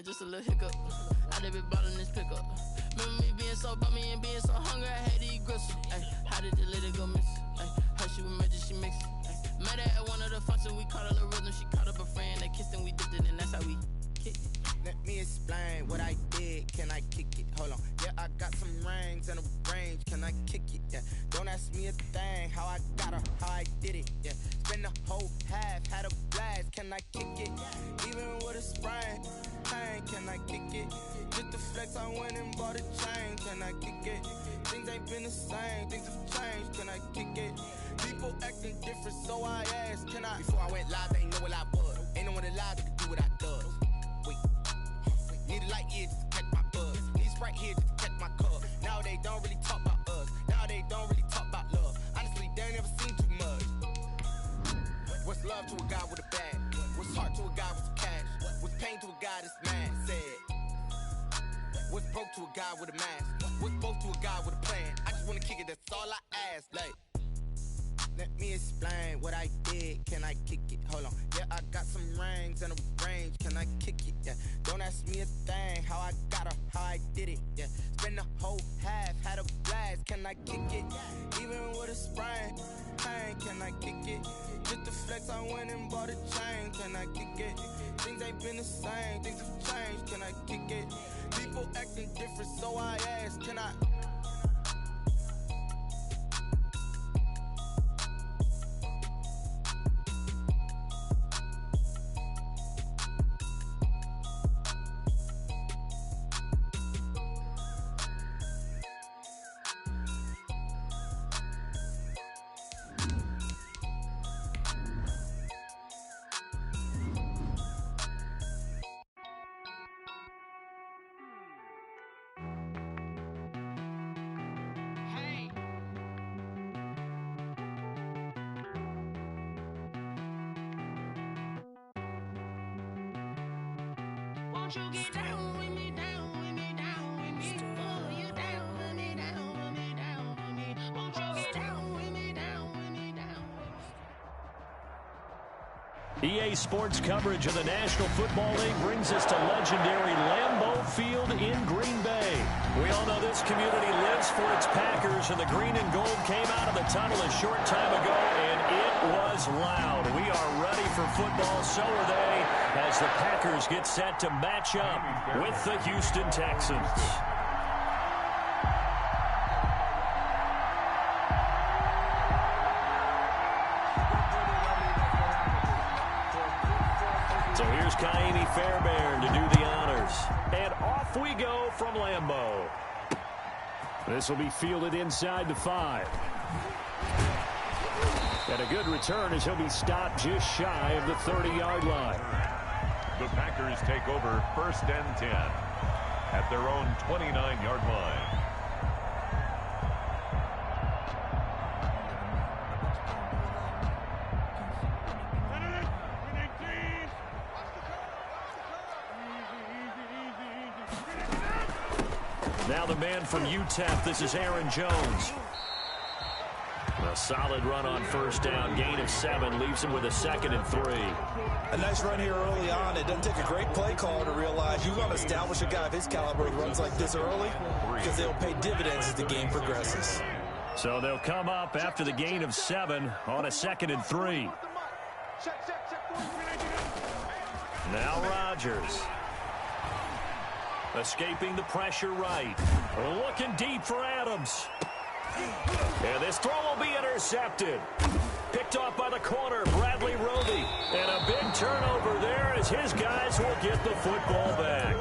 and just a little hiccup. I done been bottling this pickup. Remember me being so bummy and being so hungry, I had to eat gristle. Ay, how did the lady go miss? Ay, how she was magic, she mixed. Met her at one of the functions, we caught a little rhythm. She caught up a friend, they kissed and we dipped it, and that's how we kicked it. Let me explain what I did. Can I kick it? Hold on. Yeah, I got some rings and a range. Can I kick it? Yeah. Don't ask me a thing. How I got her, how I did it. Yeah. Spend the whole half, had a blast. Can I kick it? Even with a sprain. Pain, can I kick it? Just the flex, I went and bought a chain. Can I kick it? Things ain't been the same. Things have changed. Can I kick it? People acting different, so I asked. Can I? Before I went live, they ain't know what I was. Ain't no one alive that could do what I does. Wait. Need a light here just to catch my buzz. Need Sprite here just to catch my cup. Now they don't really talk about us. Now they don't really talk about love. Honestly, they ain't never seen too much. What's love to a guy with a bag? What's heart to a guy with some cash? What's pain to a guy that's mad? Said. What's broke to a guy with a mask? What's both to a guy with a plan? I just wanna kick it, that's all I ask. Like, let me explain what I did. Can I kick it? Hold on. Yeah, I got some rings and a range. Can I kick it? Yeah. Don't ask me a thing. How I got her, how I did it. Yeah. Spend the whole half, had a blast. Can I kick it? Even with a sprain. Pain, can I kick it? Just the flex, I went and bought a chain. Can I kick it? Things ain't been the same. Things have changed. Can I kick it? People acting different, so I ask. Can I? Won't you get down with me, down with me, down with me? Oh, you down with me, down with me, down with me? Won't you get down with me, down with me, down with me? EA Sports coverage of the National Football League brings us to legendary Lambeau Field in Green Bay. We all know this community lives for its Packers, and the green and gold came out of the tunnel a short time ago, and it was loud. We are ready for football, so are they, as the Packers get set to match up with the Houston Texans. So here's Kaimi Fairbairn to do the honors. And off we go from Lambeau. This will be fielded inside the 5. And a good return as he'll be stopped just shy of the 30-yard line. The Packers take over 1st and 10 at their own 29-yard line. Now the man from UTEP, this is Aaron Jones. A solid run on 1st down, gain of 7, leaves him with a 2nd and 3. A nice run here early on. It doesn't take a great play caller to realize you want to establish a guy of his caliber who runs like this early, because they'll pay dividends as the game progresses. So they'll come up after the gain of 7 on a 2nd and 3. Now Rodgers. Escaping the pressure right. Looking deep for Adams. And this throw will be intercepted. Picked off by the corner, Bradley Roby. And a big turnover there as his guys will get the football back.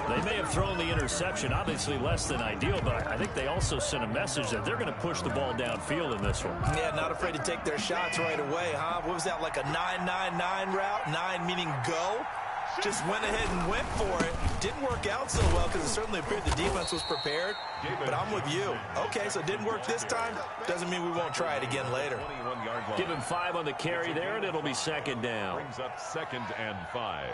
They may have thrown the interception, obviously less than ideal, but I think they also sent a message that they're going to push the ball downfield in this one. Yeah, not afraid to take their shots right away, huh? What was that, like a 9-9-9 route? 9 meaning go? Just went ahead and went for it. Didn't work out so well because it certainly appeared the defense was prepared. But I'm with you. Okay, so it didn't work this time. Doesn't mean we won't try it again later. Give him 5 on the carry there, and it'll be 2nd down. Brings up 2nd and 5.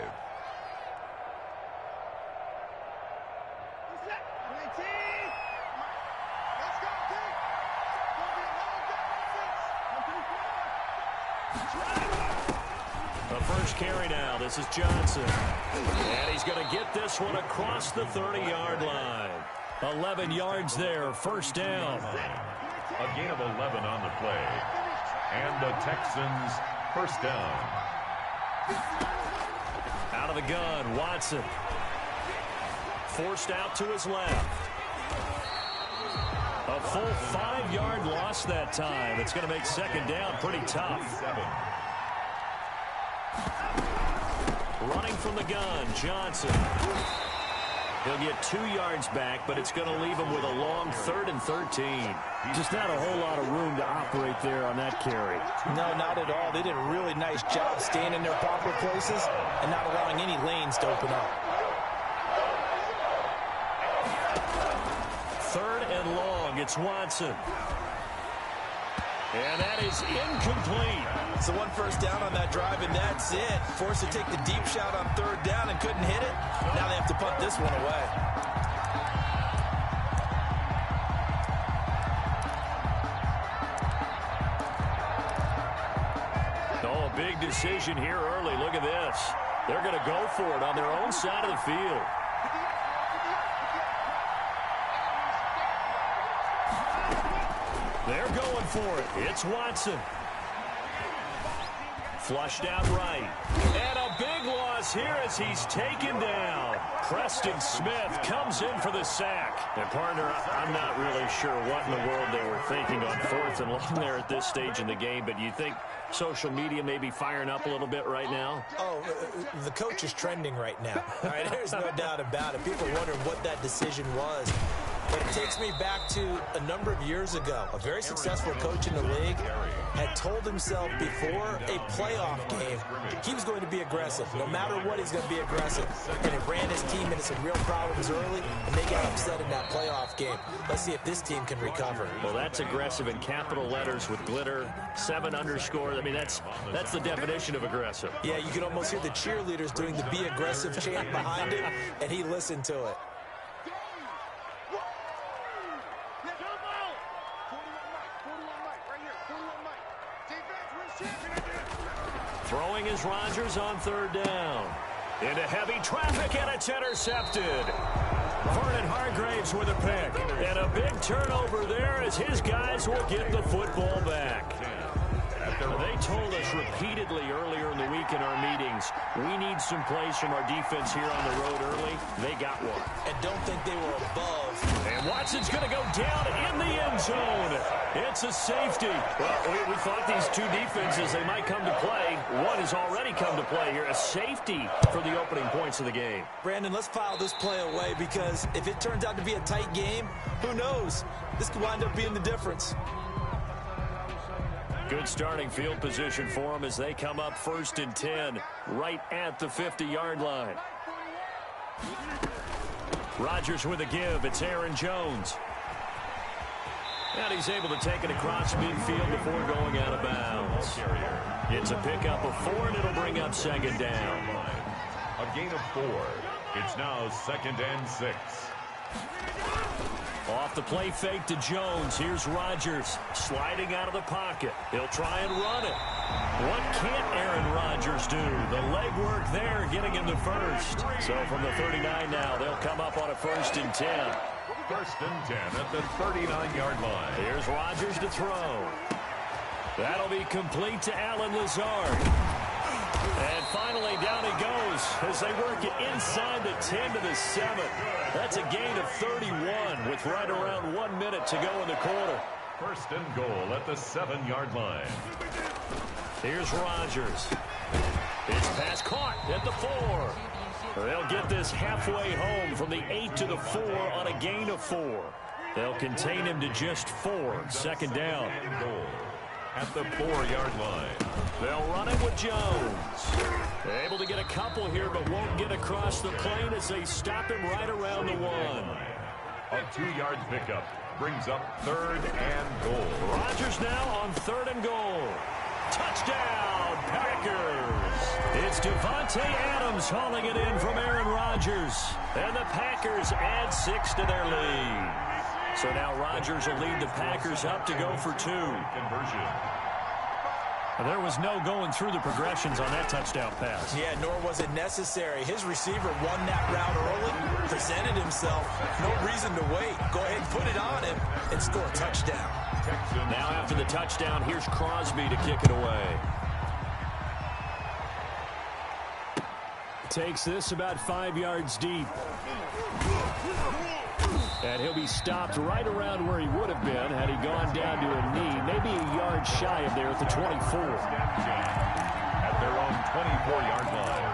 A 1st first carry now. This is Johnson. And he's going to get this one across the 30-yard line. 11 yards there, first down. A gain of 11 on the play. And the Texans first down. Out of the gun, Watson. Forced out to his left. A full 5-yard loss that time. It's going to make second down pretty tough. Running from the gun, Johnson. He'll get 2 yards back, but it's going to leave him with a long 3rd and 13. Just not a whole lot of room to operate there on that carry. No, not at all. They did a really nice job staying in their proper places and not allowing any lanes to open up. 3rd and long. It's Watson. And that is incomplete. So one first down on that drive, and that's it. Forced to take the deep shot on 3rd down and couldn't hit it. Now they have to punt this one away. Oh, a big decision here early. Look at this. They're going to go for it on their own side of the field. They're going for it. It's Watson. Flushed out right. And a big loss here as he's taken down. Preston Smith comes in for the sack. And, partner, I'm not really sure what in the world they were thinking on 4th and long there at this stage in the game, but you think social media may be firing up a little bit right now? Oh, the coach is trending right now. All right, there's no doubt about it. People wondering what that decision was. But it takes me back to a number of years ago. A very successful coach in the league had told himself before a playoff game he was going to be aggressive. No matter what, he's going to be aggressive. And it ran his team into some real problems early, and they got upset in that playoff game. Let's see if this team can recover. Well, that's aggressive in capital letters with glitter, 7 underscore. I mean, that's the definition of aggressive. Yeah, you can almost hear the cheerleaders doing the be aggressive chant behind him, and he listened to it. Throwing is Rodgers on 3rd down. Into heavy traffic, and it's intercepted. Vernon Hargraves with a pick. And a big turnover there as his guys will get the football back. They told us repeatedly earlier in the week in our meetings, we need some plays from our defense here on the road early. They got one. And don't think they were above. And Watson's going to go down in the end zone. It's a safety. Well, we thought these two defenses, they might come to play. One has already come to play here. A safety for the opening points of the game. Brandon, let's file this play away because if it turns out to be a tight game, who knows? This could wind up being the difference. Good starting field position for them as they come up 1st and 10 right at the 50-yard line. Rodgers with a give. It's Aaron Jones. And he's able to take it across midfield before going out of bounds. It's a pickup of 4, and it'll bring up 2nd down. A gain of 4. It's now 2nd and 6. Off the play fake to Jones. Here's Rodgers sliding out of the pocket. He'll try and run it. What can't Aaron Rodgers do? The legwork there getting him the first. So from the 39 now, they'll come up on a 1st and 10. 1st and 10 at the 39-yard line. Here's Rodgers to throw. That'll be complete to Allen Lazard. And finally, down he goes as they work it inside the 10 to the 7. That's a gain of 31 with right around 1 minute to go in the quarter. 1st and goal at the 7-yard line. Here's Rodgers. It's pass caught at the 4. They'll get this halfway home from the 8 to the 4 on a gain of 4. They'll contain him to just 4. 2nd down. And goal at the 4-yard line. They'll run it with Jones. They're able to get a couple here, but won't get across the plane as they stop him right around the 1. A 2-yard pickup brings up 3rd and goal. Rodgers now on 3rd and goal. Touchdown, Packers. It's Devontae Adams hauling it in from Aaron Rodgers. And the Packers add 6 to their lead. So now Rodgers will lead the Packers up to go for 2. Conversion. There was no going through the progressions on that touchdown pass. Yeah, nor was it necessary. His receiver won that route early, presented himself. No reason to wait. Go ahead and put it on him and score a touchdown. Now after the touchdown, here's Crosby to kick it away. Takes this about 5 yards deep. And he'll be stopped right around where he would have been had he gone down to a knee, maybe a yard shy of there at the 24. At their own 24-yard line.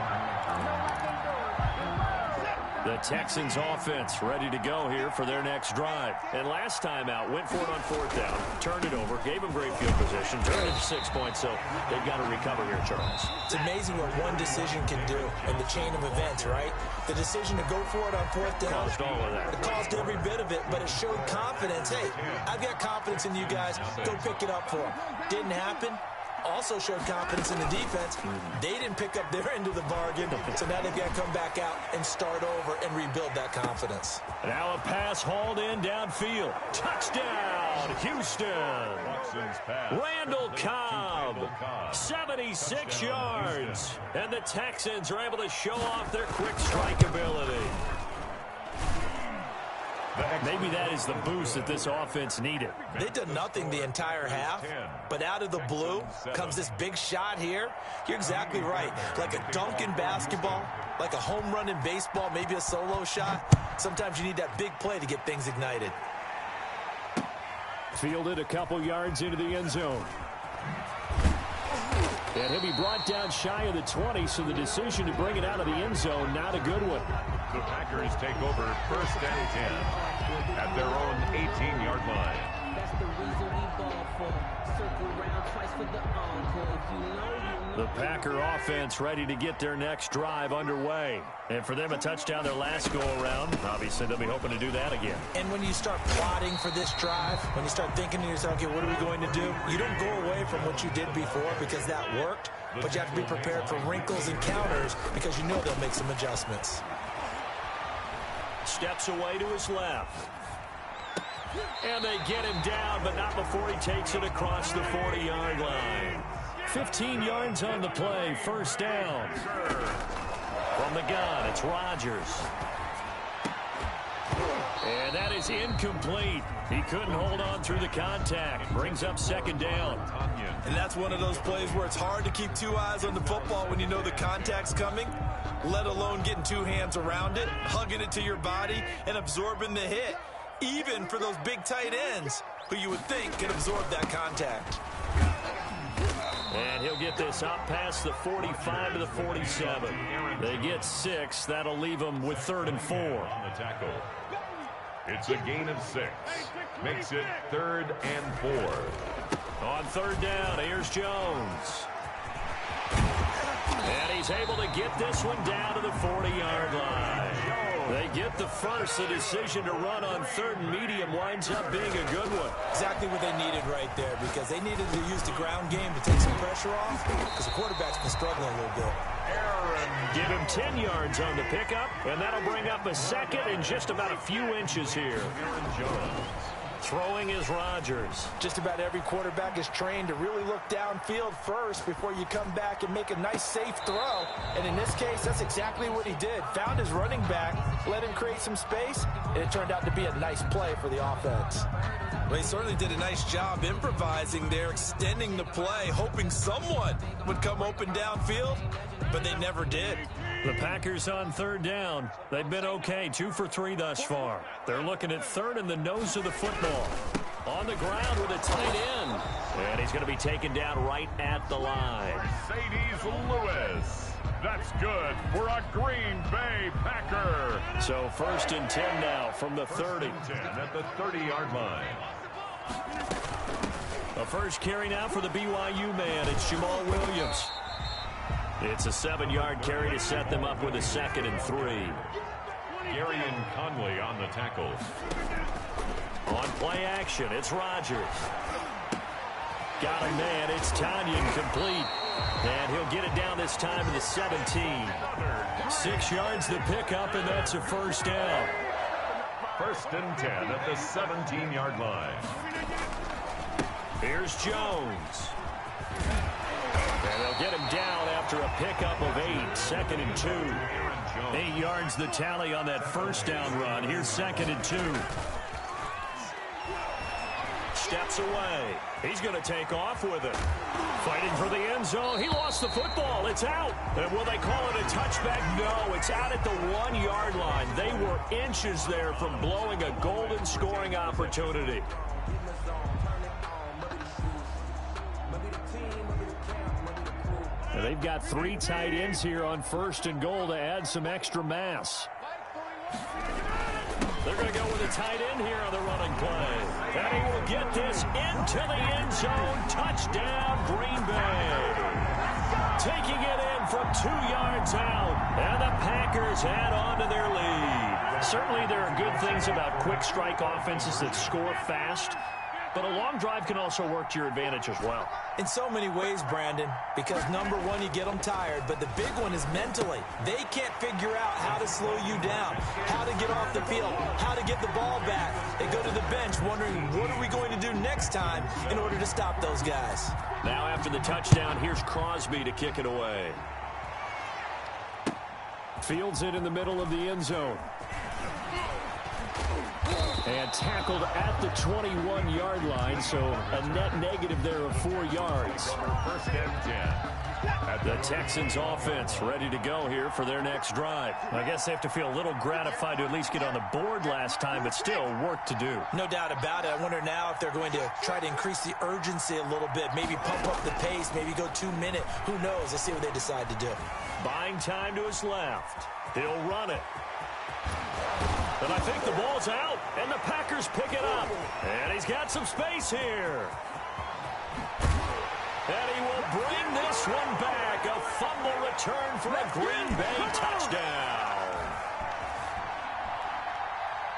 The Texans offense ready to go here for their next drive. And last time out, went for it on 4th down, turned it over, gave them great field position, turned it to 6 points, so they've got to recover here, Charles. It's amazing what one decision can do in the chain of events, right? The decision to go for it on 4th down. Caused all of that. It caused every bit of it, but it showed confidence. Hey, I've got confidence in you guys. Go pick it up for them. Didn't happen. Also showed confidence in the defense. They didn't pick up their end of the bargain, so now they've got to come back out and start over and rebuild that confidence. Now a pass hauled in downfield. Touchdown, Houston. Randall Cobb, 76 yards. And the Texans are able to show off their quick strike ability. Maybe that is the boost that this offense needed. They did nothing the entire half, but out of the blue comes this big shot here. You're exactly right. Like a dunk in basketball, like a home run in baseball, maybe a solo shot. Sometimes you need that big play to get things ignited. Fielded a couple yards into the end zone. And he'll be brought down shy of the 20, so the decision to bring it out of the end zone, not a good one. The Packers take over 1st and 10 at their own 18-yard line. That's the reason we ball for. Circle around twice for the encore. If you know, you know. The Packer offense ready to get their next drive underway. And for them, a touchdown their last go-around. Obviously, they'll be hoping to do that again. And when you start plotting for this drive, when you start thinking to yourself, okay, what are we going to do? You don't go away from what you did before because that worked, but you have to be prepared for wrinkles and counters because you know they'll make some adjustments. Steps away to his left. And they get him down, but not before he takes it across the 40-yard line. 15 yards on the play, 1st down. From the gun, it's Rodgers. And that is incomplete. He couldn't hold on through the contact. Brings up 2nd down. And that's one of those plays where it's hard to keep 2 eyes on the football when you know the contact's coming, let alone getting 2 hands around it, hugging it to your body, and absorbing the hit, even for those big tight ends who you would think can absorb that contact. And he'll get this up past the 45 to the 47. They get 6. That'll leave them with 3rd and 4. On the tackle. It's a gain of 6. Makes it 3rd and 4. On 3rd down, here's Jones. And he's able to get this one down to the 40-yard line. They get the first. The decision to run on 3rd and medium winds up being a good one. Exactly what they needed right there, because they needed to use the ground game to take some pressure off, because the quarterback's been struggling a little bit. Give him 10 yards on the pickup, and that'll bring up a 2nd and just about a few inches here. Throwing is Rodgers. Just about every quarterback is trained to really look downfield first before you come back and make a nice, safe throw. And in this case, that's exactly what he did. Found his running back, let him create some space, and it turned out to be a nice play for the offense. Well, he certainly did a nice job improvising there, extending the play, hoping someone would come open downfield, but they never did. The Packers on 3rd down. They've been okay, 2 for 3 thus far. They're looking at 3rd in the nose of the football. On the ground with a tight end. And he's going to be taken down right at the line. Mercedes Lewis. That's good for a Green Bay Packer. So 1st and 10 now from the 30. 10 at the 30-yard line. The first carry now for the BYU man. It's Jamal Williams. It's a 7-yard carry to set them up with a 2nd and 3. Darian Conley on the tackle. On play action, it's Rodgers. Got him, man. It's Tanyan complete. And he'll get it down this time to the 17. 6 yards the pickup, and that's a 1st down. 1st and 10 at the 17-yard line. Here's Jones. They'll get him down after a pickup of 8, 2nd and 2. 8 yards the tally on that first down run. Here's 2nd and 2. Steps away. He's going to take off with it. Fighting for the end zone. He lost the football. It's out. And will they call it a touchback? No, it's out at the 1-yard line. They were inches there from blowing a golden scoring opportunity. They've got 3 tight ends here on 1st and goal to add some extra mass. They're going to go with a tight end here on the running play. And he will get this into the end zone. Touchdown, Green Bay. Taking it in from 2 yards out. And the Packers add on to their lead. Certainly there are good things about quick strike offenses that score fast. But a long drive can also work to your advantage as well. In so many ways, Brandon, because number one, you get them tired, but the big one is mentally. They can't figure out how to slow you down, how to get off the field, how to get the ball back. They go to the bench wondering, what are we going to do next time in order to stop those guys? Now after the touchdown, here's Crosby to kick it away. Fields it in the middle of the end zone. And tackled at the 21-yard line, so a net negative there of 4 yards. 1st and 10. The Texans offense ready to go here for their next drive. I guess they have to feel a little gratified to at least get on the board last time, but still work to do. No doubt about it. I wonder now if they're going to try to increase the urgency a little bit, maybe pump up the pace, maybe go 2-minute. Who knows? Let's see what they decide to do. Buying time to his left. He'll run it. But I think the ball's out, and the Packers pick it up. And he's got some space here. And he will bring this one back. A fumble return for a Green Bay touchdown.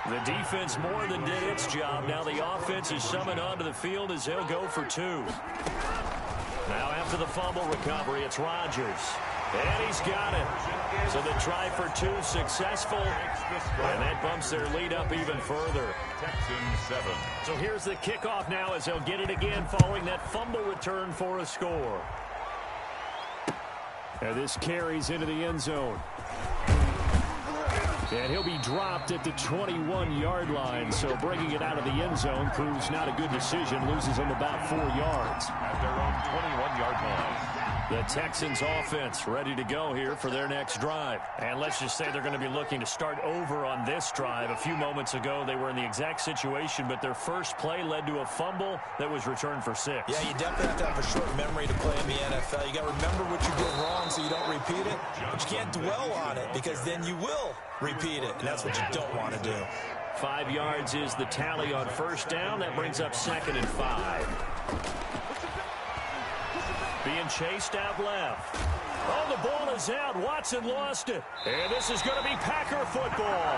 The defense more than did its job. Now the offense is summoned onto the field as they'll go for 2. Now after the fumble recovery, it's Rodgers. And he's got it. So the try for 2 successful. And that bumps their lead up even further. Texans 7. So here's the kickoff now as they'll get it again following that fumble return for a score. And this carries into the end zone. And he'll be dropped at the 21-yard line. So bringing it out of the end zone proves not a good decision. Loses him about 4 yards. At their own 21-yard line. The Texans offense ready to go here for their next drive. And let's just say they're going to be looking to start over on this drive. A few moments ago, they were in the exact situation, but their first play led to a fumble that was returned for 6. Yeah, you definitely have to have a short memory to play in the NFL. You got to remember what you did wrong so you don't repeat it. But you can't dwell on it because then you will repeat it, and that's what you don't want to do. 5 yards is the tally on 1st down. That brings up 2nd and 5. Being chased out left. Oh, the ball is out. Watson lost it. And this is going to be Packer football.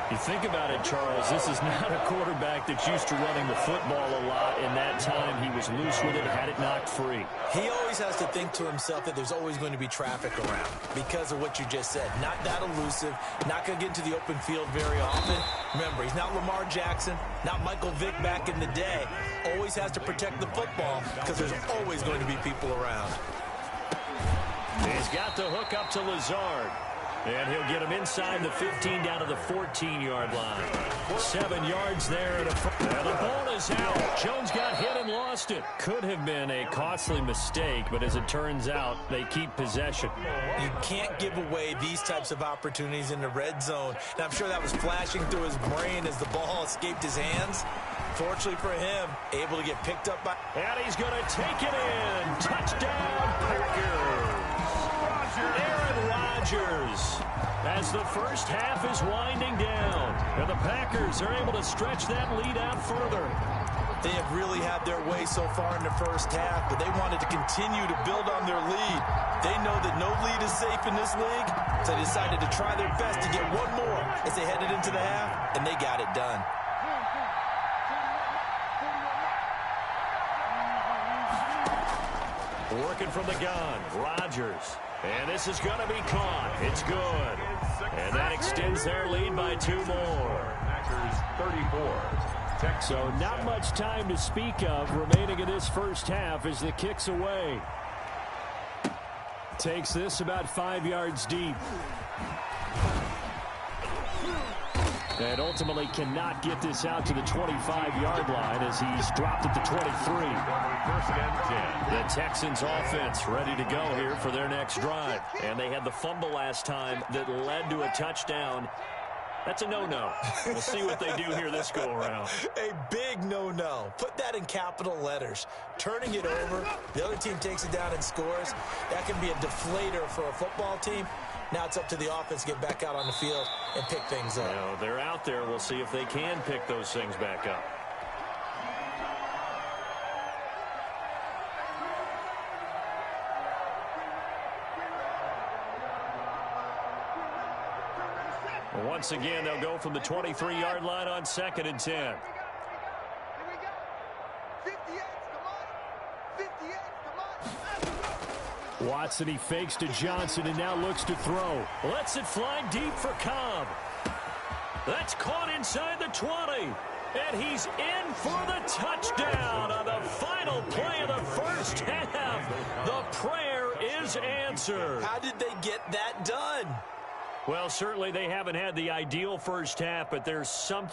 You think about it, Charles, this is not a quarterback that's used to running the football a lot. In that time, he was loose with it, had it knocked free. He always has to think to himself that there's always going to be traffic around because of what you just said. Not that elusive, not going to get into the open field very often. Remember, he's not Lamar Jackson, not Michael Vick back in the day. Always has to protect the football because there's always going to be people around. He's got the hook up to Lazard. And he'll get him inside the 15 down to the 14-yard line. 7 yards there. And the ball is out. Jones got hit and lost it. Could have been a costly mistake, but as it turns out, they keep possession. You can't give away these types of opportunities in the red zone. And I'm sure that was flashing through his brain as the ball escaped his hands. Fortunately for him, able to get picked up by... And he's going to take it in. Touchdown, Packers. Aaron Rodgers, as the first half is winding down, and the Packers are able to stretch that lead out further. They have really had their way so far in the first half, but they wanted to continue to build on their lead. They know that no lead is safe in this league, so they decided to try their best to get one more as they headed into the half, and they got it done. Working from the gun, Rodgers. And this is going to be caught. It's good. And that extends their lead by 2 more. Packers 34. So not much time to speak of remaining in this first half as the kick's away. Takes this about 5 yards deep. And ultimately cannot get this out to the 25-yard line as he's dropped at the 23. First and 10. The Texans offense ready to go here for their next drive. And they had the fumble last time that led to a touchdown. That's a no-no. We'll see what they do here this go-around. A big no-no. Put that in capital letters. Turning it over, the other team takes it down and scores. That can be a deflator for a football team. Now it's up to the offense to get back out on the field and pick things up. Well, they're out there. We'll see if they can pick those things back up. Once again, they'll go from the 23-yard line on 2nd and 10. Watson, he fakes to Johnson and now looks to throw. Lets it fly deep for Cobb. That's caught inside the 20. And he's in for the touchdown on the final play of the first half. The prayer is answered. How did they get that done? Well, certainly they haven't had the ideal first half, but there's some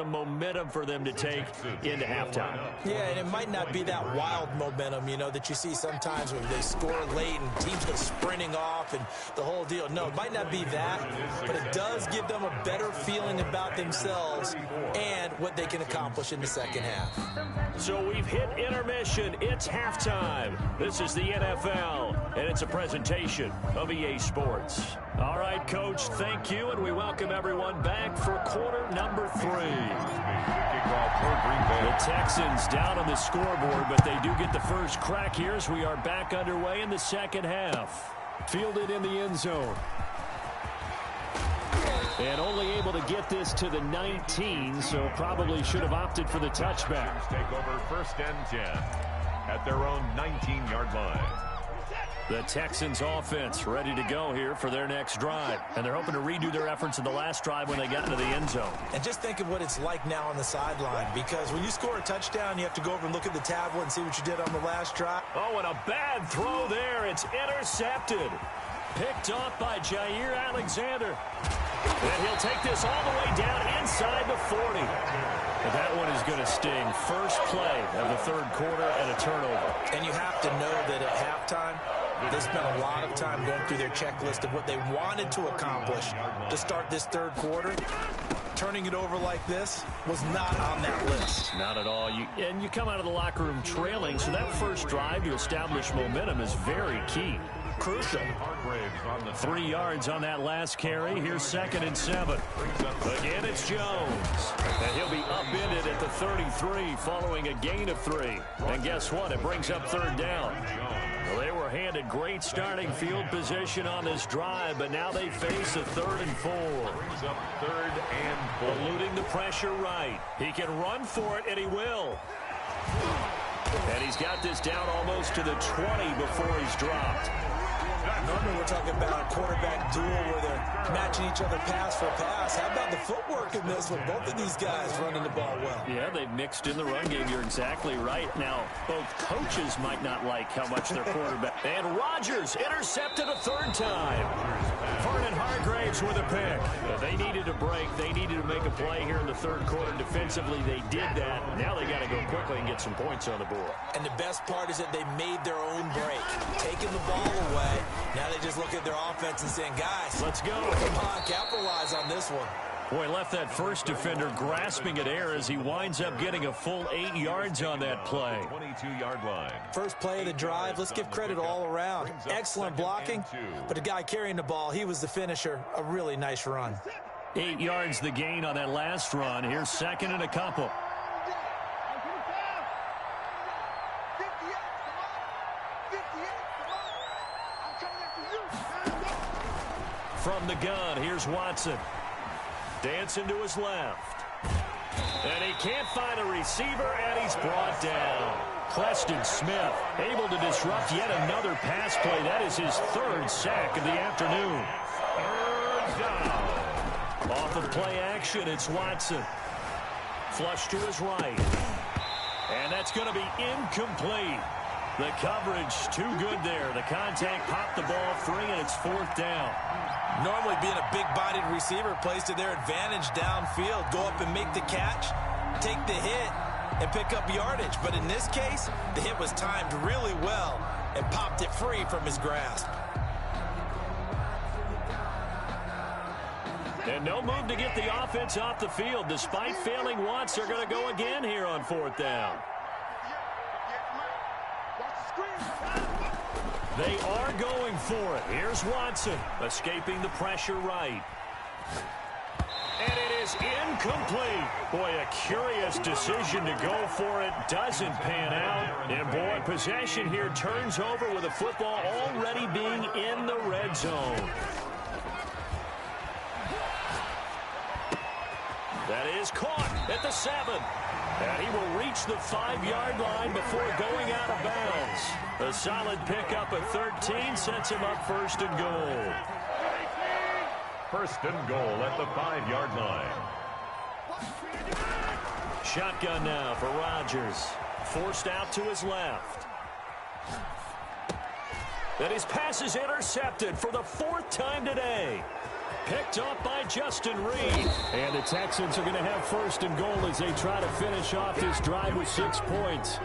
momentum for them to take into halftime. Yeah, and it might not be that wild momentum, that you see sometimes when they score late and teams go sprinting off and the whole deal. No, it might not be that, but it does give them a better feeling about themselves and what they can accomplish in the second half. So we've hit intermission. It's halftime. This is the NFL, and it's a presentation of EA Sports. All right, Coach, thank you, and we welcome everyone back for quarter number 3. The Texans down on the scoreboard, but they do get the first crack here as we are back underway in the second half. Fielded in the end zone. And only able to get this to the 19, so probably should have opted for the touchback. Take over first and 10 at their own 19-yard line. The Texans offense ready to go here for their next drive. And they're hoping to redo their efforts in the last drive when they got into the end zone. And just think of what it's like now on the sideline, because when you score a touchdown, you have to go over and look at the tablet and see what you did on the last drive. Oh, and a bad throw there. It's intercepted. Picked off by Jair Alexander. And he'll take this all the way down inside the 40. And that one is going to sting. First play of the third quarter and a turnover. And you have to know that at halftime, they spent a lot of time going through their checklist of what they wanted to accomplish to start this third quarter. Turning it over like this was not on that list. Not at all. And you come out of the locker room trailing, so that first drive to establish momentum is very key. Crucial. 3 yards on that last carry. Here's 2nd and 7. Again, it's Jones. And he'll be upended at the 33 following a gain of 3. And guess what? It brings up third down. Well, they were handed great starting field position on this drive, but now they face a 3rd and 4. Brings up 3rd and 4. Eluding the pressure right. He can run for it, and he will. And he's got this down almost to the 20 before he's dropped. Normally we're talking about a quarterback duel where they're matching each other pass for pass. How about the footwork in this with both of these guys running the ball well? Yeah, they've mixed in the run game. You're exactly right. Now, both coaches might not like how much their quarterback. And Rodgers intercepted a 3rd time. Vernon Hargraves with a pick. They needed a break. They needed to make a play here in the third quarter. Defensively, they did that. Now they got to go quickly and get some points on the board. And the best part is that they made their own break. Taking the ball away. Now they just look at their offense and saying, guys, let's go. Come on, capitalize on this one. Boy, left that first defender grasping at air as he winds up getting a full 8 yards on that play. 22-yard line. First play of the drive, let's give credit all around. Excellent blocking, but the guy carrying the ball, he was the finisher. A really nice run. 8 yards the gain on that last run. Here's 2nd and a couple. From the gun, here's Watson. Dancing to his left. And he can't find a receiver, and he's brought down. Preston Smith able to disrupt yet another pass play. That is his 3rd sack of the afternoon. 3rd down. Off of play action, it's Watson. Flush to his right. And that's going to be incomplete. The coverage too good there. The contact popped the ball free, and it's 4th down. Normally being a big-bodied receiver plays to their advantage downfield. Go up and make the catch, take the hit, and pick up yardage. But in this case, the hit was timed really well and popped it free from his grasp. And no move to get the offense off the field. Despite failing once, they're going to go again here on 4th down. They are going for it. Here's Watson, escaping the pressure right. And it is incomplete. Boy, a curious decision to go for it. Doesn't pan out. And, boy, possession here turns over with the football already being in the red zone. That is caught at the 7. And he will reach the 5-yard line before going out of bounds. A solid pickup of 13 sets him up 1st and goal. 1st and goal at the 5-yard line. Shotgun now for Rodgers. Forced out to his left. And his pass is intercepted for the 4th time today. Picked up by Justin Reed. And the Texans are going to have 1st and goal as they try to finish off this drive with 6 points.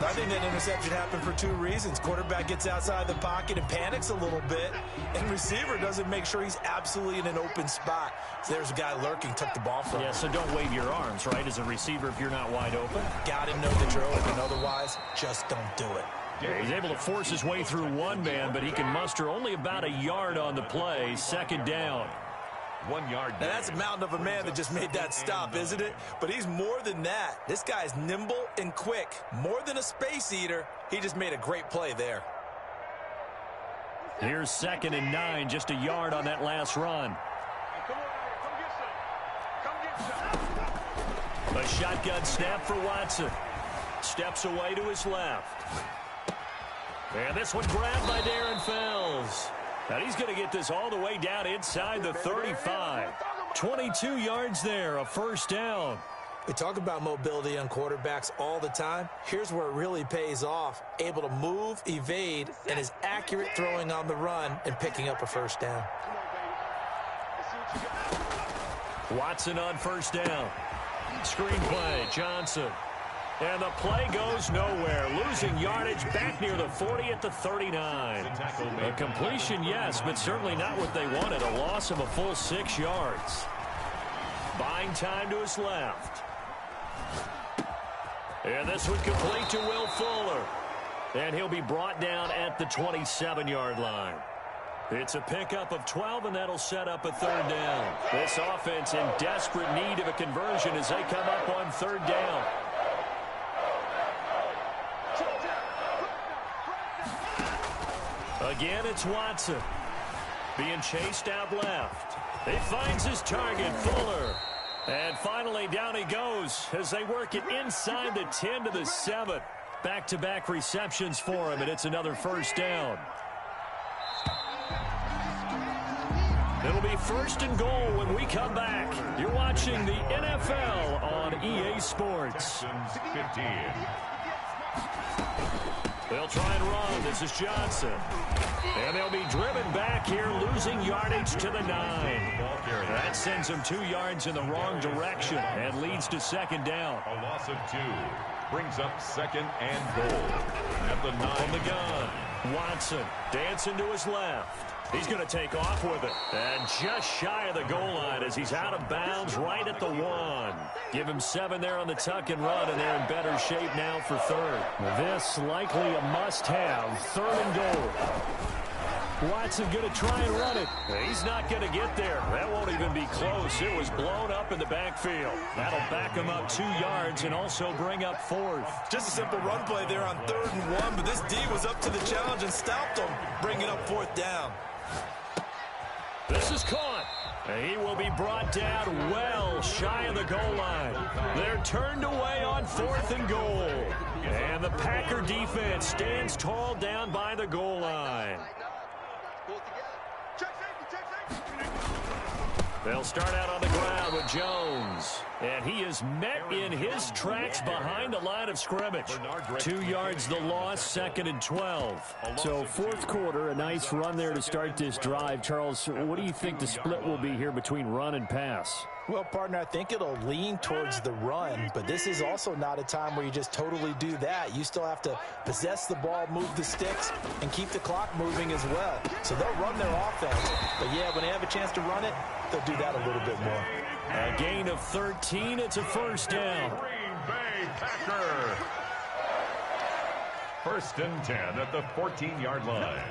I think that interception happened for 2 reasons. Quarterback gets outside the pocket and panics a little bit, and receiver doesn't make sure he's absolutely in an open spot. So there's a guy lurking, took the ball from him. Yeah, so don't wave your arms, right, as a receiver if you're not wide open. Got him, know that you're open. Otherwise, just don't do it. Yeah, he's able to force his way through one man, but he can muster only about a yard on the play. 2nd down. 1 yard. Now, that's a mountain of a man that just made that stop, isn't it? But he's more than that. This guy's nimble and quick. More than a space eater. He just made a great play there. Here's 2nd and 9, just a yard on that last run. A shotgun snap for Watson. Steps away to his left. And this one grabbed by Darren Fells. And he's going to get this all the way down inside the 35. 22 yards there, a 1st down. We talk about mobility on quarterbacks all the time. Here's where it really pays off. Able to move, evade, and is accurate throwing on the run and picking up a 1st down. Watson on 1st down. Screenplay, Johnson. And the play goes nowhere. Losing yardage back near the 40 at the 39. A completion, yes, but certainly not what they wanted. A loss of a full 6 yards. Buying time to his left. And this one complete to Will Fuller. And he'll be brought down at the 27-yard line. It's a pickup of 12, and that'll set up a 3rd down. This offense in desperate need of a conversion as they come up on 3rd down. Again, it's Watson. Being chased out left. He finds his target, Fuller. And finally, down he goes as they work it inside the 10 to the 7. Back-to-back receptions for him, and it's another 1st down. It'll be 1st and goal when we come back. You're watching the NFL on EA Sports. 15. They'll try and run. This is Johnson. And they'll be driven back here, losing yardage to the 9. That sends them 2 yards in the wrong direction and leads to 2nd down. A loss of 2 brings up 2nd and goal at the 9. From the gun, Watson dancing to his left. He's going to take off with it. And just shy of the goal line as he's out of bounds right at the 1. Give him 7 there on the tuck and run, and they're in better shape now for 3rd. This likely a must-have. 3rd and goal. Watson going to try and run it. He's not going to get there. That won't even be close. It was blown up in the backfield. That'll back him up 2 yards and also bring up 4th. Just a simple run play there on 3rd and 1, but this D was up to the challenge and stopped him, bringing up 4th down. This is caught. He will be brought down well shy of the goal line. They're turned away on 4th and goal. And the Packer defense stands tall down by the goal line. They'll start out on the ground with Jones. And he is met in his tracks behind the line of scrimmage. 2 yards the loss, 2nd and 12. So fourth quarter, a nice run there to start this drive. Charles, what do you think the split will be here between run and pass? Well, partner, I think it'll lean towards the run, but this is also not a time where you just totally do that. You still have to possess the ball, move the sticks, and keep the clock moving as well. So they'll run their offense, but yeah, when they have a chance to run it, they'll do that a little bit more. A gain of 13, it's a first down. Green Bay Packer. 1st and 10 at the 14-yard line.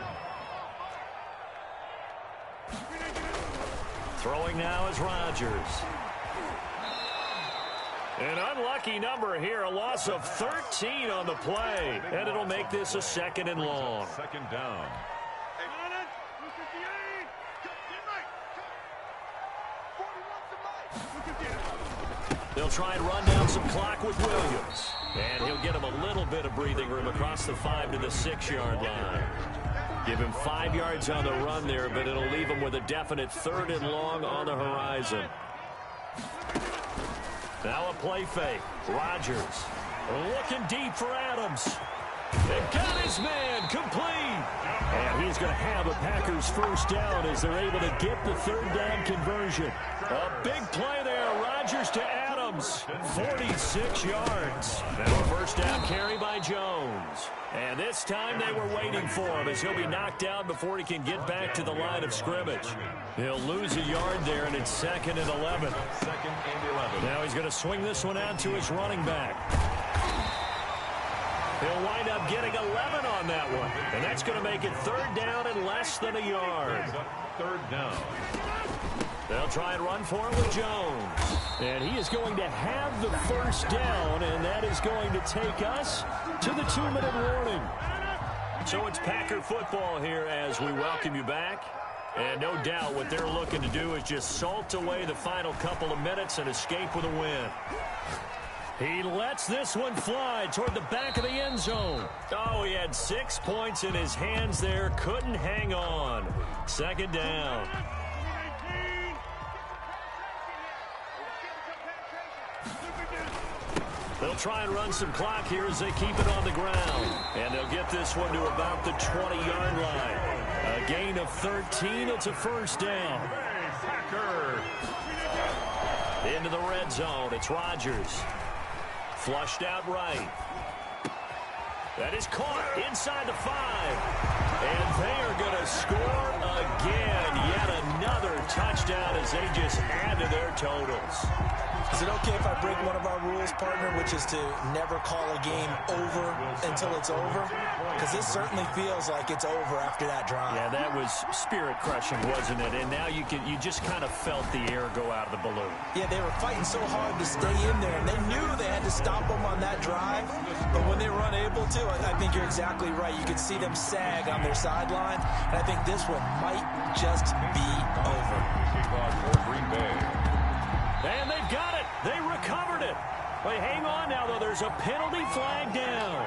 Throwing now is Rodgers. An unlucky number here, a loss of 13 on the play. And it'll make this a 2nd and long. 2nd down. They'll try and run down some clock with Williams. And he'll get him a little bit of breathing room across the 5 to the 6-yard line. Give him 5 yards on the run there, but it'll leave him with a definite 3rd and long on the horizon. Now a play fake. Rodgers looking deep for Adams. And got his man complete. And he's going to have a Packers first down as they're able to get the 3rd down conversion. A big play there. Rodgers to Adams. 46 yards. Now a first down carry by Jones. And this time they were waiting for him as he'll be knocked down before he can get back to the line of scrimmage. He'll lose a yard there, and it's 2nd and 11. 2nd and 11. Now he's going to swing this one out to his running back. He'll wind up getting 11 on that one. And that's going to make it 3rd down and less than a yard. 3rd down. They'll try and run for it with Jones. And he is going to have the first down, and that is going to take us to the 2-minute warning. So it's Packer football here as we welcome you back. And no doubt what they're looking to do is just salt away the final couple of minutes and escape with a win. He lets this one fly toward the back of the end zone. Oh, he had 6 points in his hands there. Couldn't hang on. 2nd down. They'll try and run some clock here as they keep it on the ground. And they'll get this one to about the 20-yard line. A gain of 13. It's a first down. Packer. Into the red zone. It's Rodgers. Flushed out right. That is caught inside the 5. And they are going to score again. Yet another touchdown as they just add to their totals. Is it okay if I break one of our rules, partner, which is to never call a game over until it's over? Because this certainly feels like it's over after that drive. Yeah, that was spirit-crushing, wasn't it? And now you just kind of felt the air go out of the balloon. Yeah, they were fighting so hard to stay in there, and they knew they had to stop them on that drive. But when they were unable to, I think you're exactly right. You could see them sag on their sideline, and I think this one might just be over. Green Bay. And they've got it. They recovered it. Wait, hang on now, though. There's a penalty flag down.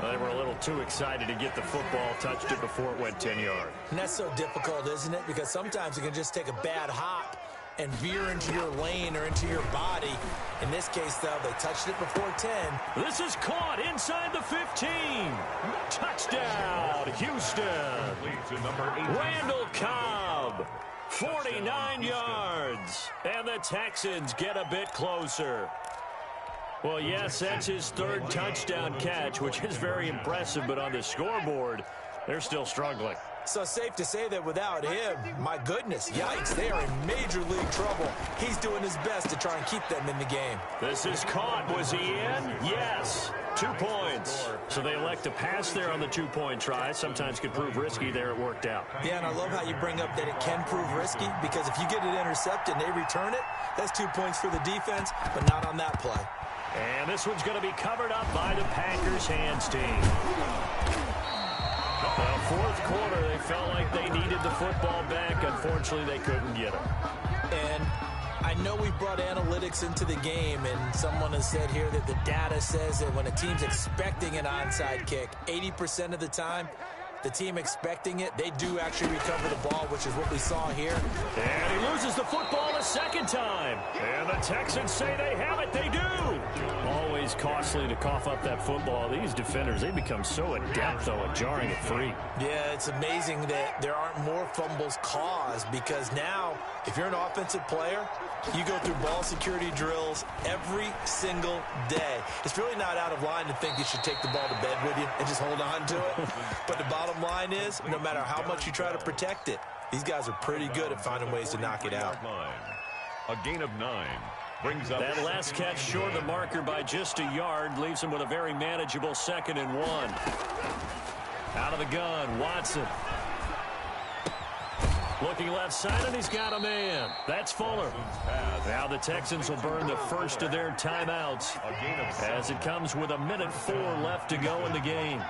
They were a little too excited to get the football, touched it before it went 10 yards. And that's so difficult, isn't it? Because sometimes it can just take a bad hop and veer into your lane or into your body. In this case, though, they touched it before 10. This is caught inside the 15. Touchdown, Houston. Randall Cobb. 49 yards. And the Texans get a bit closer. Well, yes, that's his 3rd touchdown catch, which is very impressive, but on the scoreboard, they're still struggling. So safe to say that without him, my goodness, yikes, they are in major league trouble. He's doing his best to try and keep them in the game. This is caught. Was he in? Yes. 2 points. So they elect to pass there on the 2-point try. Sometimes could prove risky there. It worked out. Yeah, and I love how you bring up that it can prove risky, because if you get it intercepted and they return it, that's 2 points for the defense, but not on that play. And this one's going to be covered up by the Packers hands team. Well, fourth quarter, they felt like they needed the football back. Unfortunately, they couldn't get it. And I know we brought analytics into the game, and someone has said here that the data says that when a team's expecting an onside kick, 80% of the time, the team expecting it, they do actually recover the ball, which is what we saw here. And he loses the football a second time. And the Texans say they have it. They do. Always costly to cough up that football. These defenders, they become so adept, though, at jarring it free. Yeah, it's amazing that there aren't more fumbles caused, because now, if you're an offensive player, you go through ball security drills every single day. It's really not out of line to think you should take the ball to bed with you and just hold on to it. But the bottom line is, no matter how much you try to protect it, these guys are pretty good at finding ways to knock it out. A gain of 9 brings up that last catch short of the marker by just a yard leaves him with a very manageable 2nd and 1. Out of the gun, Watson. Looking left side, and he's got a man. That's Fuller. Now the Texans will burn the first of their timeouts as it comes with 1:04 left to go in the game.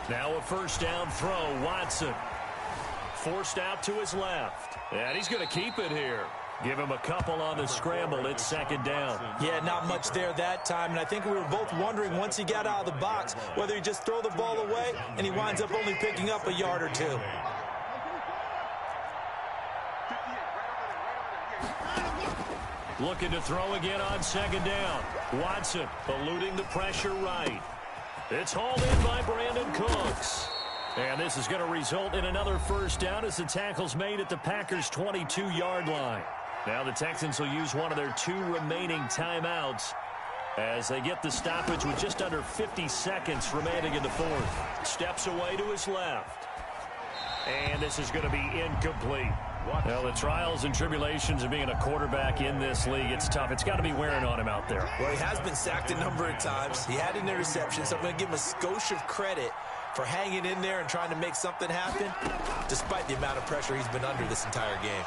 Now a first down throw, Watson. Forced out to his left. And he's going to keep it here. Give him a couple on the scramble. It's 2nd down. Yeah, not much there that time. And I think we were both wondering once he got out of the box whether he just throw the ball away and he winds up only picking up a yard or two. Looking to throw again on 2nd down. Watson eluding the pressure right. It's hauled in by Brandon Cooks. And this is going to result in another first down as the tackle's made at the Packers' 22-yard line. Now the Texans will use one of their 2 remaining timeouts as they get the stoppage with just under 50 seconds remaining in the 4th. Steps away to his left. And this is going to be incomplete. Well, the trials and tribulations of being a quarterback in this league, it's tough. It's got to be wearing on him out there. Well, he has been sacked a number of times. He had an interception, so I'm going to give him a skosh of credit for hanging in there and trying to make something happen, despite the amount of pressure he's been under this entire game.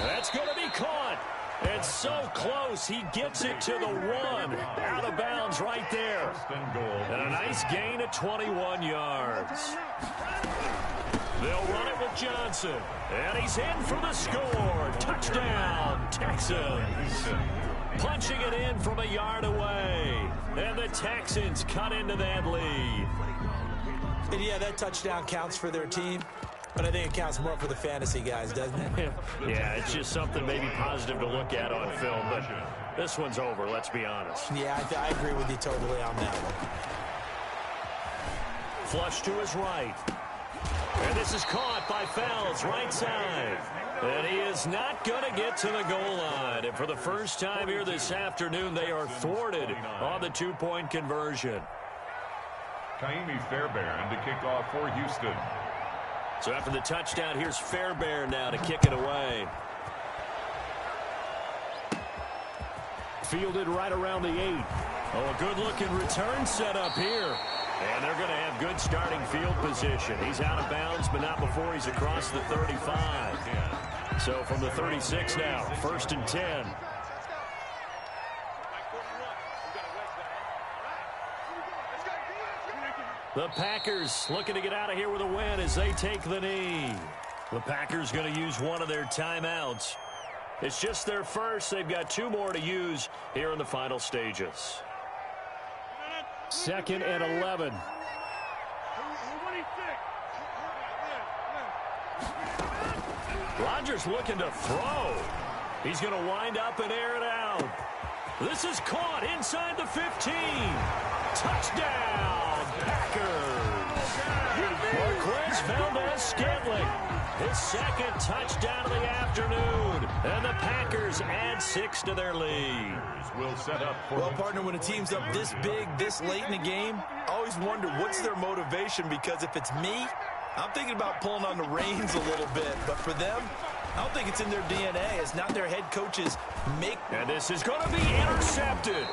That's going to be caught. It's so close. He gets it to the 1. Out of bounds right there. And a nice gain of 21 yards. They'll run it with Johnson. And he's in for the score. Touchdown, Texans. Punching it in from a yard away. And the Texans cut into that lead. And yeah, that touchdown counts for their team. But I think it counts more for the fantasy guys, doesn't it? Yeah, it's just something maybe positive to look at on film. But this one's over, let's be honest. Yeah, I agree with you totally on that one. Flush to his right. And this is caught by Fells, right side. And he is not going to get to the goal line. And for the first time here this afternoon, they are thwarted on the 2-point conversion. Kaimi Fairbairn to kick off for Houston. So after the touchdown, here's Fairbairn now to kick it away. Fielded right around the 8. Oh, a good-looking return set up here. And they're going to have good starting field position. He's out of bounds, but not before he's across the 35. So from the 36 now, 1st and 10. The Packers looking to get out of here with a win as they take the knee. The Packers going to use one of their timeouts. It's just their first. They've got 2 more to use here in the final stages. 2nd and 11. Rodgers looking to throw. He's going to wind up and air it out. This is caught inside the 15. Touchdown, Packers. Marquez Valdez-Scantling, his 2nd touchdown of the afternoon. And the Packers add 6 to their lead. Will set up for well, partner, when a team's up this big, this late in the game, I always wonder what's their motivation, because if it's me, I'm thinking about pulling on the reins a little bit. But for them, I don't think it's in their DNA. It's not their head coaches make. And this is going to be intercepted.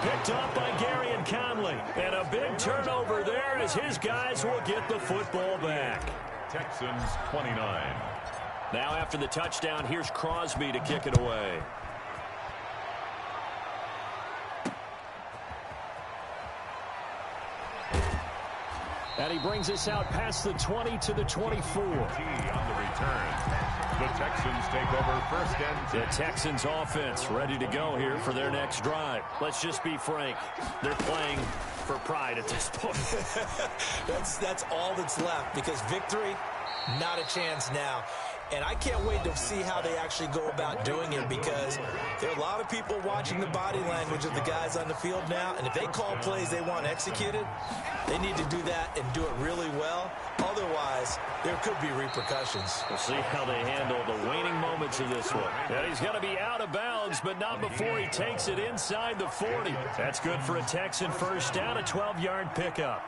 Picked up by Gary and Conley. And a big turnover there as his guys will get the football back. Texans 29. Now after the touchdown, here's Crosby to kick it away. And he brings us out past the 20 to the 24. On the return. The Texans take over 1st and 10. The Texans offense ready to go here for their next drive. Let's just be frank. They're playing for pride at this point. That's all that's left, because victory, not a chance now. And I can't wait to see how they actually go about doing it, because there are a lot of people watching the body language of the guys on the field now, and if they call plays they want executed, they need to do that and do it really well. Otherwise, there could be repercussions. We'll see how they handle the waning moments of this one. And he's going to be out of bounds, but not before he takes it inside the 40. That's good for a Texan first down, a 12-yard pickup.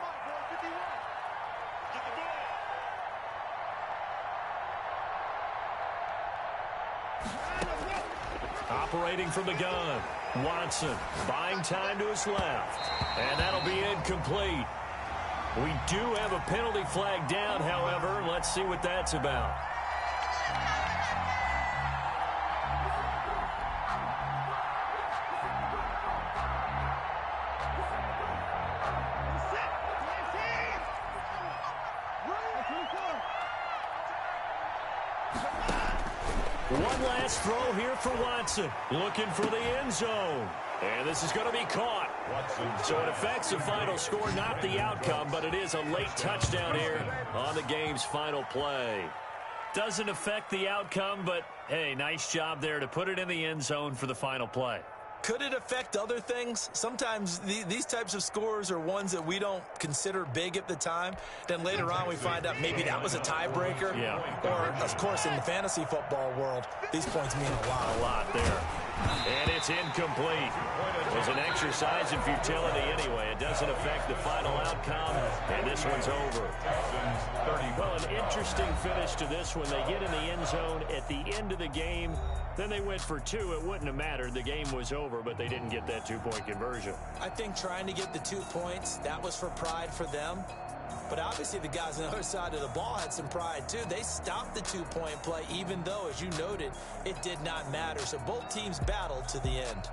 Operating from the gun, Watson buying time to his left, and that'll be incomplete. We do have a penalty flag down, however. Let's see what that's about. One last throw here for Watson, looking for the end zone. And this is going to be caught. So it affects the final score, not the outcome, but it is a late touchdown here on the game's final play. Doesn't affect the outcome, but, hey, nice job there to put it in the end zone for the final play. Could it affect other things? Sometimes these types of scores are ones that we don't consider big at the time. Then later on we find out maybe that was a tiebreaker. Yeah. Or, of course, in the fantasy football world, these points mean a lot. A lot there. And it's incomplete. It was an exercise in futility anyway. It doesn't affect the final outcome, and this one's over. Well, an interesting finish to this one. They get in the end zone at the end of the game. Then they went for two. It wouldn't have mattered. The game was over, but they didn't get that two-point conversion. I think trying to get the 2 points, that was for pride for them. But obviously the guys on the other side of the ball had some pride too. They stopped the two-point play, even though, as you noted, it did not matter. So both teams battled to the end.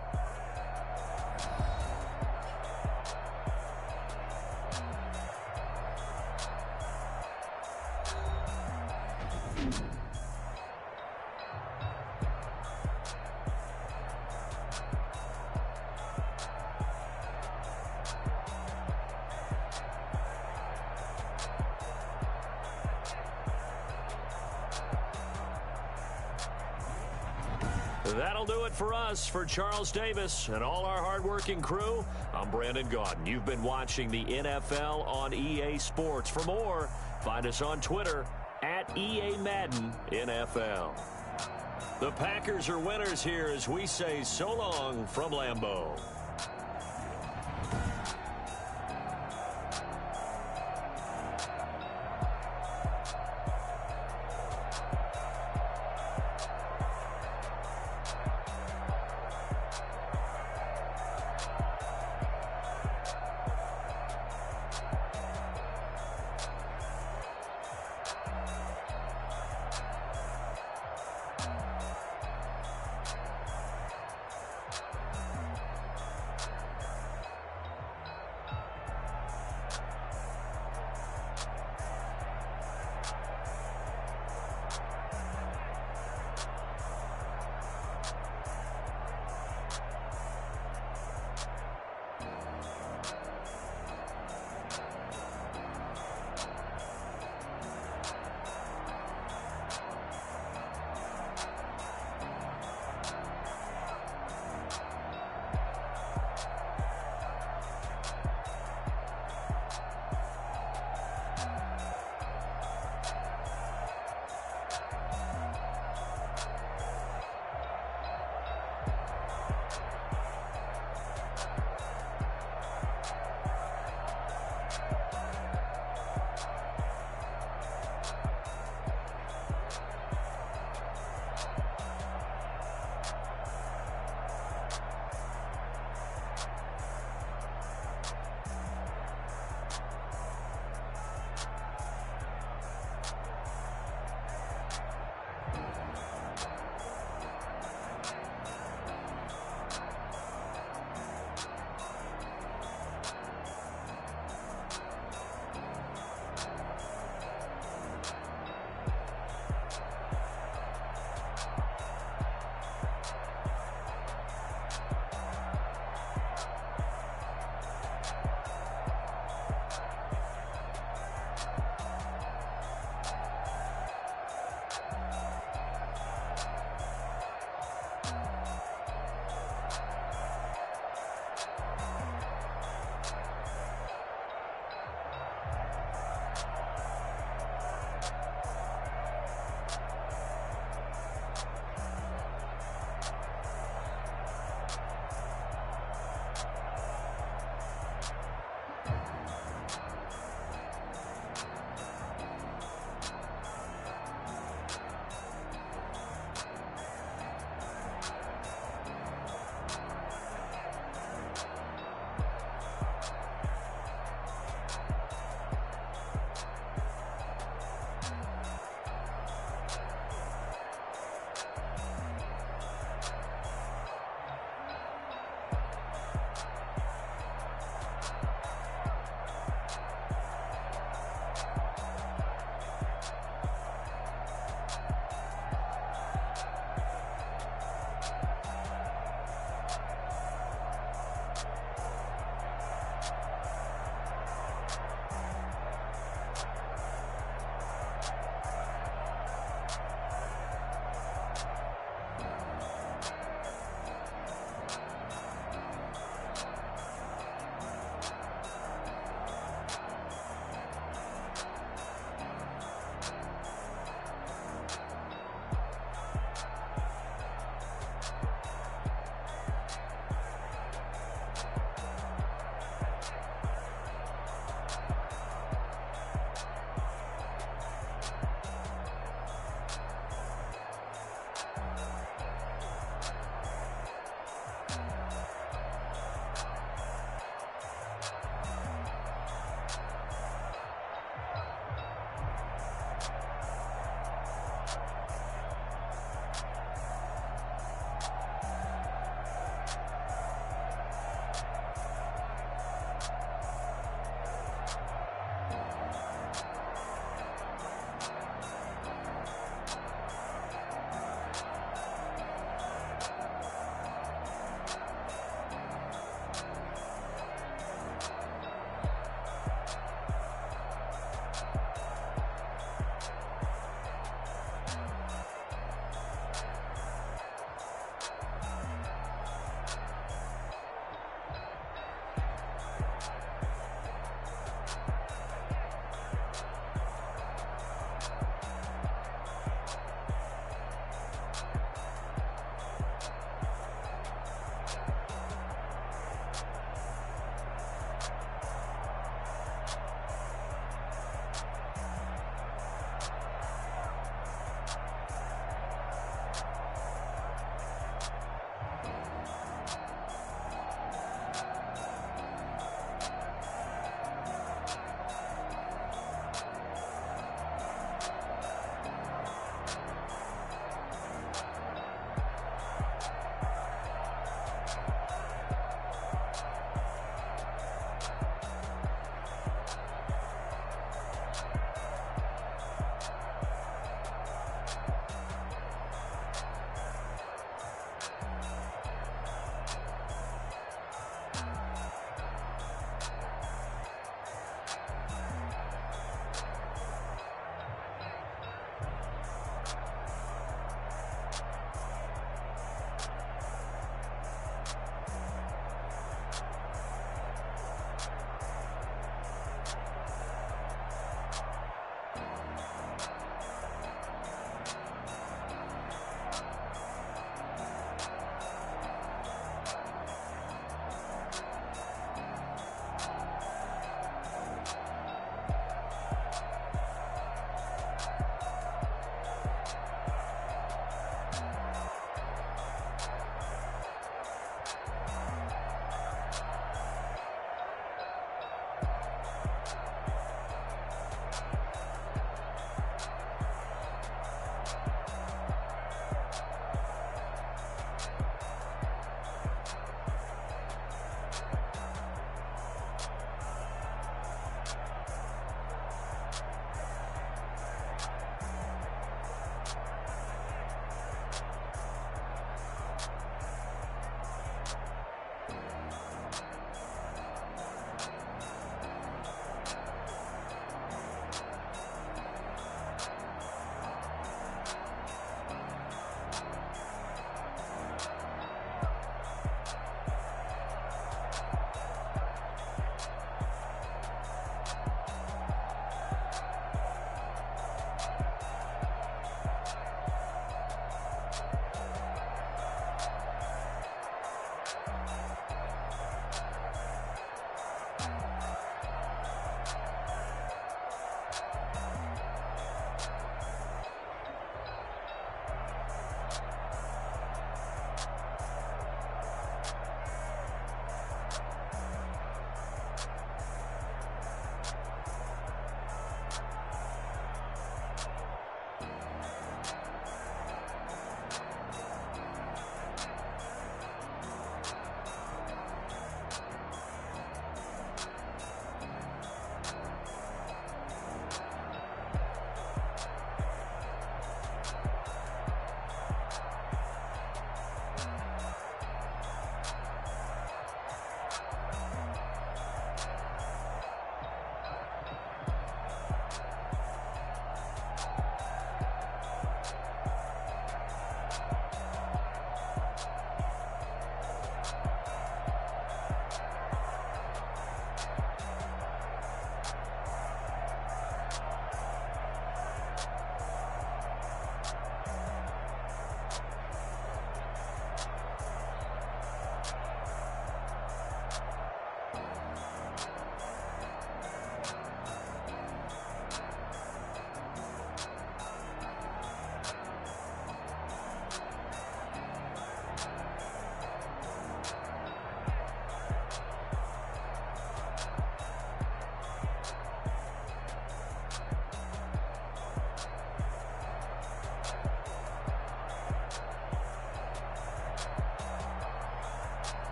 That'll do it for us. For Charles Davis and all our hardworking crew, I'm Brandon Gaudin. You've been watching the NFL on EA Sports. For more, find us on Twitter at EA Madden NFL. The Packers are winners here as we say so long from Lambeau.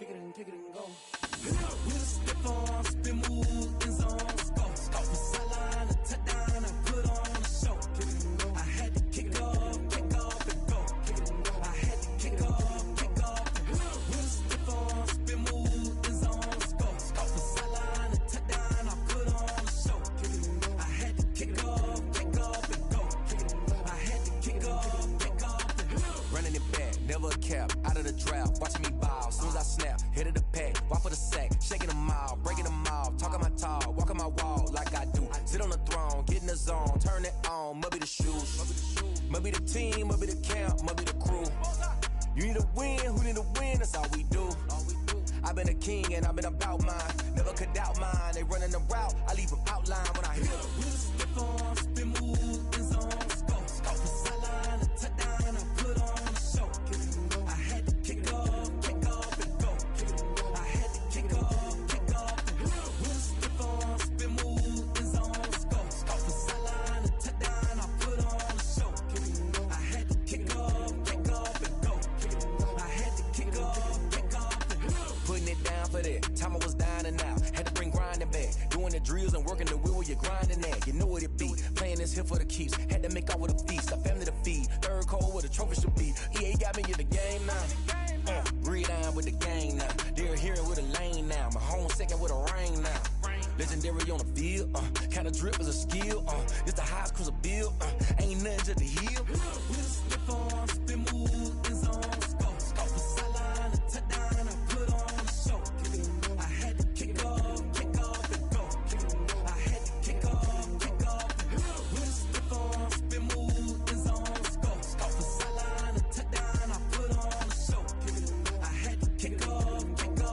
kick it and go. With a stiff arm, spin move, in zone, go. From the sideline to touchdown, I put on a show. I had to kick off and go. I had to kick off and go. With a stiff arm, spin move, in zone, go. From the sideline to touchdown, I put on a show. I had to kick off and go. I had to kick off and go. Running it back, never a cap, out of the draft, watching me ball. Soon as I snap, hit of the pack, walk for the sack, shaking them all, breaking them off, talking my talk, walking my wall like I do. Sit on the throne, get in the zone, turn it on, must be the shoes, must be the team, must be the camp, must be the crew. You need a win, who need a win, that's all we do. I've been a king and I've been about mine, never could doubt mine. They running the route, I leave them outline when I hit them. With a stiff arm, spin move, in zone, go. From the sideline to touchdown, I put on a show. I had to kick off and go. I had to kick off and go. With a stiff arm, spin move, in zone, go. From the sideline to touchdown, I put on a show. I had to kick off and go. I had to kick off and go. Putting it down for that, time I was down and out. Had to bring grinding back, doing the drills and working the wheel where you're grinding at. You know what it be, playing this here for the keeps. Had to make out with a feast, a family to feed. Third cold where the trophy should be. EA got me in the game now. Read on with the game now. They're hearing with a lane now. My home second with a rain now. Legendary on the field, kind of drip is a skill. It's the highest cruiser bill, ain't nothing just the hill. With a stiff arm, spin move, in zone, go. From the sideline to touchdown, I put on a show. I had to kick off and go. I had to kick off and go. With a stiff arm, spin move, in zone, go. From the sideline to touchdown, I put on a show. I had to kick off and go.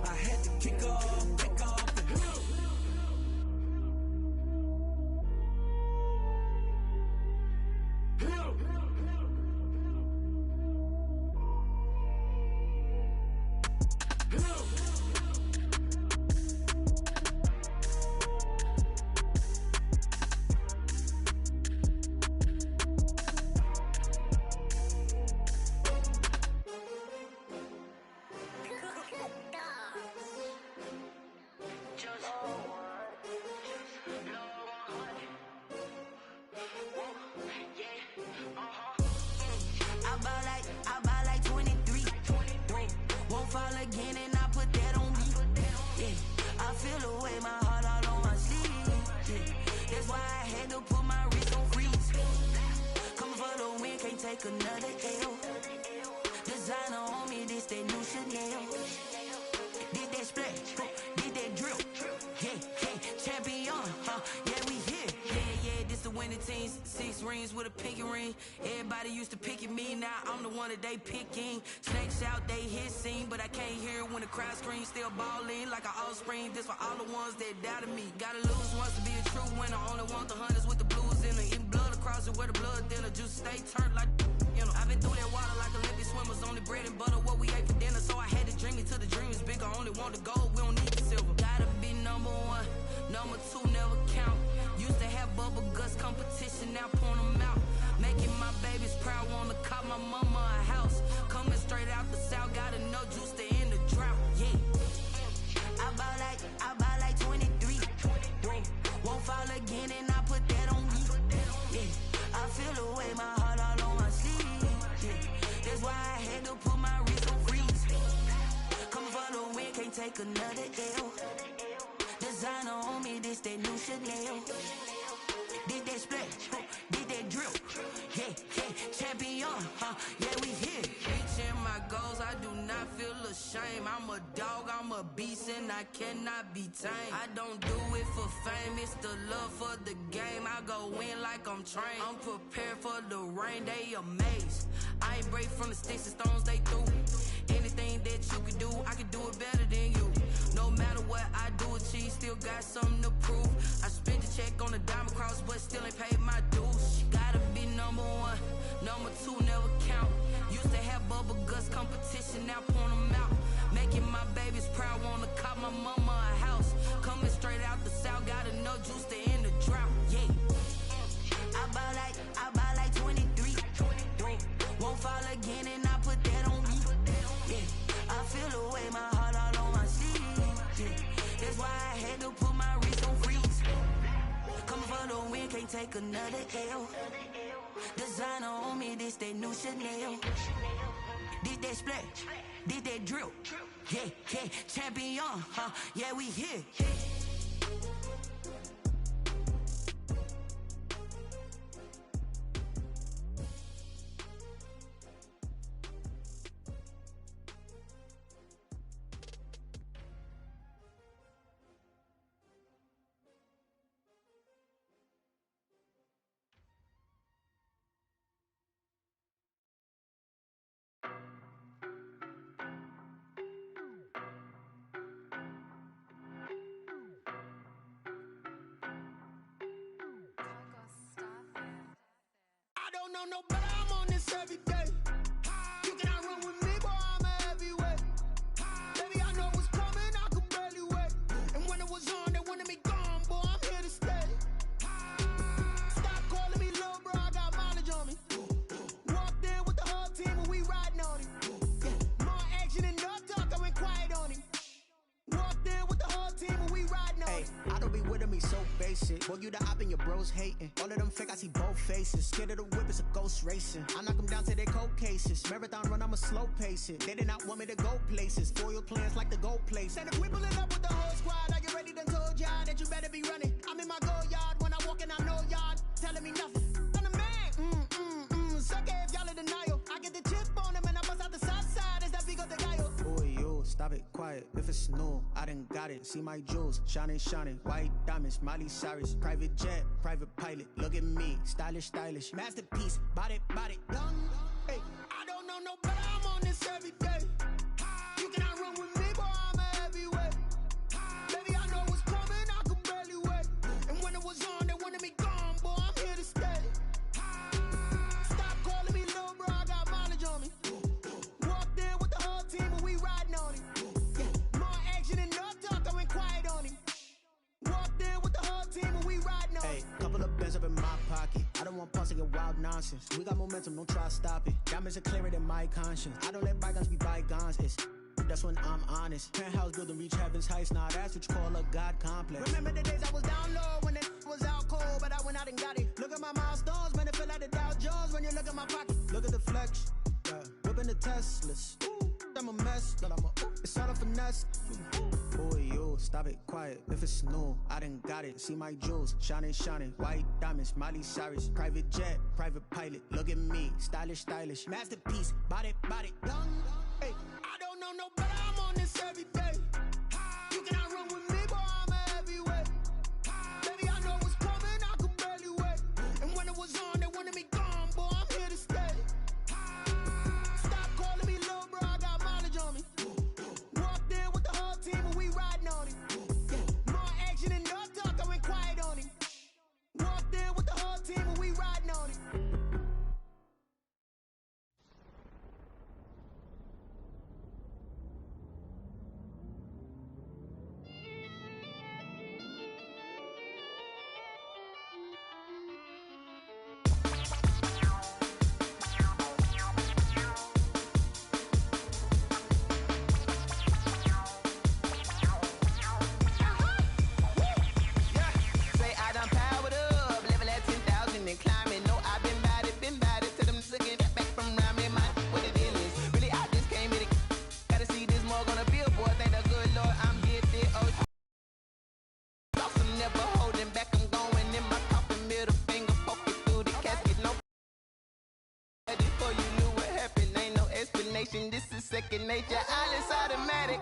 I had to kick off and go. I buy like 23. Won't fall again and I put that on me. Yeah, I feel away my heart all on my sleeve. Yeah, that's why I had to put my wrist on freeze. Coming for the win, can't take another L. Designer on me, this that new Chanel. Did that splash, did that drill. Yeah, champion, yeah, we here. Yeah, this the winning team. 6 rings with a pinky ring. Everybody used to pick at me, now I'm the one that they picking. Snakes out, they hit scene, but I can't hear it when the crowd screams. Still balling like an offspring. This for all the ones that doubted me. Gotta lose once to be a true winner. Only want the hunters with the blues in it. Eating blood across it where the blood dinner. Juice stay turned like, you know. I've been through that water like Olympic swimmers. Only bread and butter, what we ate for dinner. So I had to dream it till the dream is bigger. Only want the gold, we don't need the silver. Gotta be number 1, number 2 never count. Used to have bubble guts competition, now point them out. Making my babies proud, wanna cop my mama a house. Coming straight out the south, got enough juice to end the drought. Yeah, I buy like 23. Won't fall again and I put that on me. Yeah, I feel away my heart all on my sleeve. Yeah, that's why I had to put my wrist on freeze. Coming for the win, can't take another L. Designer on me, this that new Chanel. Did that splash, did that drill. Yeah, champion, yeah, we here. Reaching my goals, I do not feel ashamed. I'm a dog, I'm a beast, and I cannot be tamed. I don't do it for fame, it's the love for the game. I go in like I'm trained. I'm prepared for the rain, they amazed. I ain't break from the sticks and stones they threw. Anything that you can do, I can do it better than you. No matter what I do, achieve, still got something to prove. I spent the check on the diamond cross, but still ain't paid my dues. Gotta be number 1, number 2 never count. Used to have bubble guts competition, now point them out. Making my babies proud, wanna cop my mama a house. Coming straight out the south, got enough juice to end the drought. Yeah, I buy like 23. Won't fall again and I put that on me. Yeah, I feel away my heart all on my sleeve. Yeah. That's why I had to put my wrist on freeze. Coming for the win, can't take another L. Designer on me, this that new Chanel. This that splash, this that drill. Yeah, yeah, champion, huh? Yeah, we here. I don't know no better, I'm on this every day. You cannot run with me, boy, I'm a heavyweight. Baby, I know what's coming, I could barely wait. And when it was on, they wanted me gone, boy, I'm here to stay. Stop calling me little bro, I got mileage on me. Walked in with the whole team and we riding on him. Yeah. More action and no talk, I went quiet on him. Walked in with the whole team and we riding on him. I don't be with me so basic. Boy, you the op and your bros hating. All of them fake, I see both faces. Scared of the whip, it's a ghost racing. I knock them down to their cold cases. Marathon run, I'ma slow pace it. They did not want me to go places. Foil plans like the gold place. And if we pulling up with the whole squad, I get ready to told y'all that you better be running. I'm in my go yard, when I walk in, I know y'all telling me nothing. I'm the man, suck it if y'all in denial. I get the chip on them and I bust out the south side, it's that big of the guy. Boy, yo, stop it, quiet. If it's new, I done got it. See my jewels, shining, white diamonds, Miley Cyrus. Private jet, private pilot, look at me. Stylish, masterpiece, body, young. Hey, I don't know no better, I'm on this every day. You cannot run with me, boy, I'm a heavyweight. Baby, I know what's coming, I could barely wait. And when it was on, they wanted me gone, boy, I'm here to stay. Stop calling me little bro, I got mileage on me. Walked in with the whole team and we riding on him. Yeah. More action and no talk, I went quiet on him. Walked in with the whole team and we riding on him. Hey, couple of bands up in my pocket. I don't want pulse to get wild nonsense. We got momentum, don't try to stop it. Diamonds are clearer than my conscience. I don't let bygones be bygones. That's when I'm honest. Penthouse building reach heaven's heights. Now that's what you call a God complex. Remember the days I was down low when it was out cold, but I went out and got it. Look at my milestones, man, it feel like the Dow Jones when you look at my pocket. Look at the flex, yeah. Whipping the Teslas. I'm a mess, but it's all a finesse. Boy, yo, stop it, quiet. If it's new, I done got it. See my jewels, shining, white diamonds, Miley Cyrus. Private jet, private pilot, look at me. Stylish, masterpiece, body, young. Hey, I don't know no better, I'm on this every day. You cannot run with me, boy, I'm a heavyweight. Baby, I know what's coming, I could barely wait. And when it was on, they wanted me gone, boy, I'm here to stay. Stop calling me little bro, I got mileage on me. Walked in with the whole team and we riding on him. Yeah. More action and no talk, I went quiet on him. Walked in with the whole team and we riding on him. This is second nature, all is automatic.